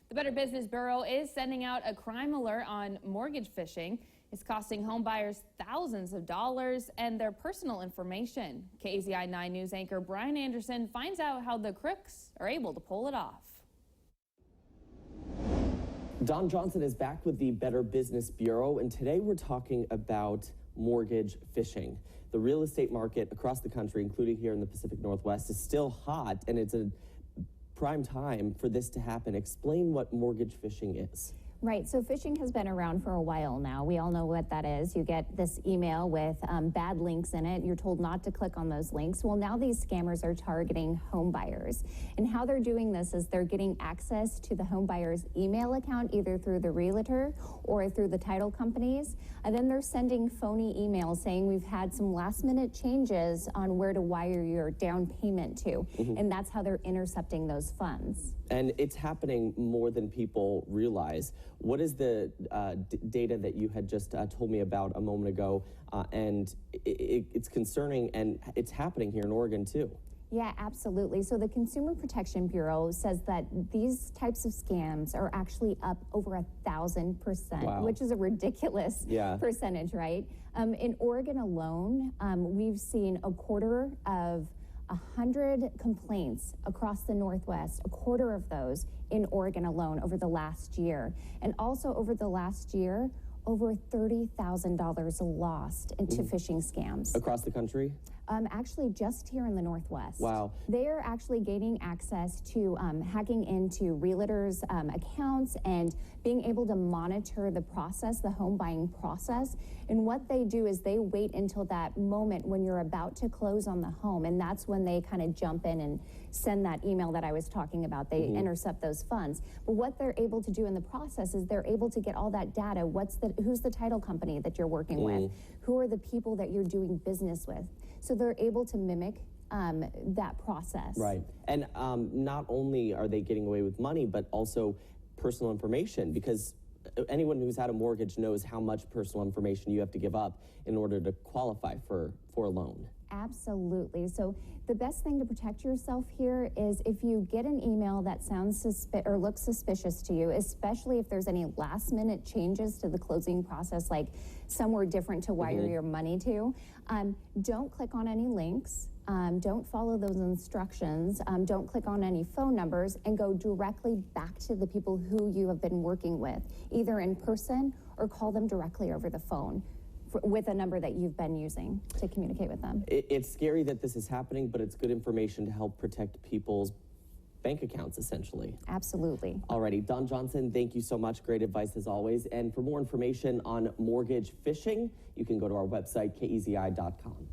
The Better Business Bureau is sending out a crime alert on mortgage phishing. It's costing home buyers thousands of dollars and their personal information. KEZI 9 News anchor Brian Anderson finds out how the crooks are able to pull it off. Don Johnson is back with the Better Business Bureau, and today we're talking about mortgage phishing. The real estate market across the country, including here in the Pacific Northwest, is still hot, and it's a prime time for this to happen. Explain what mortgage phishing is. Right, so phishing has been around for a while now. We all know what that is. You get this email with bad links in it. You're told not to click on those links. Well, now these scammers are targeting home buyers. And how they're doing this is they're getting access to the home buyer's email account, either through the realtor or through the title companies. And then they're sending phony emails saying we've had some last minute changes on where to wire your down payment to. And that's how they're intercepting those funds. And it's happening more than people realize. What is the data that you had just told me about a moment ago? And it's concerning, and it's happening here in Oregon too. Yeah, absolutely. So the Consumer Protection Bureau says that these types of scams are actually up over 1,000%, Wow. which is a ridiculous percentage, right? In Oregon alone, we've seen a quarter of 100 complaints across the Northwest, a quarter of those in Oregon alone over the last year. And also over the last year, over $30,000 lost into phishing scams. Across the country? Actually, just here in the Northwest. Wow. They are actually gaining access to hacking into realtors' accounts and being able to monitor the process, the home buying process. And what they do is they wait until that moment when you're about to close on the home, and that's when they kind of jump in and send that email that I was talking about. They intercept those funds. But what they're able to do in the process is they're able to get all that data. Who's the title company that you're working with? Who are the people that you're doing business with? So they're able to mimic that process. Right. And not only are they getting away with money, but also personal information, because anyone who's had a mortgage knows how much personal information you have to give up in order to qualify for a loan. Absolutely. So the best thing to protect yourself here is if you get an email that sounds or looks suspicious to you, especially if there's any last minute changes to the closing process, like somewhere different to wire your money to, don't click on any links. Don't follow those instructions. Don't click on any phone numbers, and go directly back to the people who you have been working with, either in person or call them directly over the phone with a number that you've been using to communicate with them. It's scary that this is happening, but it's good information to help protect people's bank accounts, essentially. Absolutely. Alrighty, Don Johnson, thank you so much. Great advice as always. And for more information on mortgage phishing, you can go to our website, KEZI.com.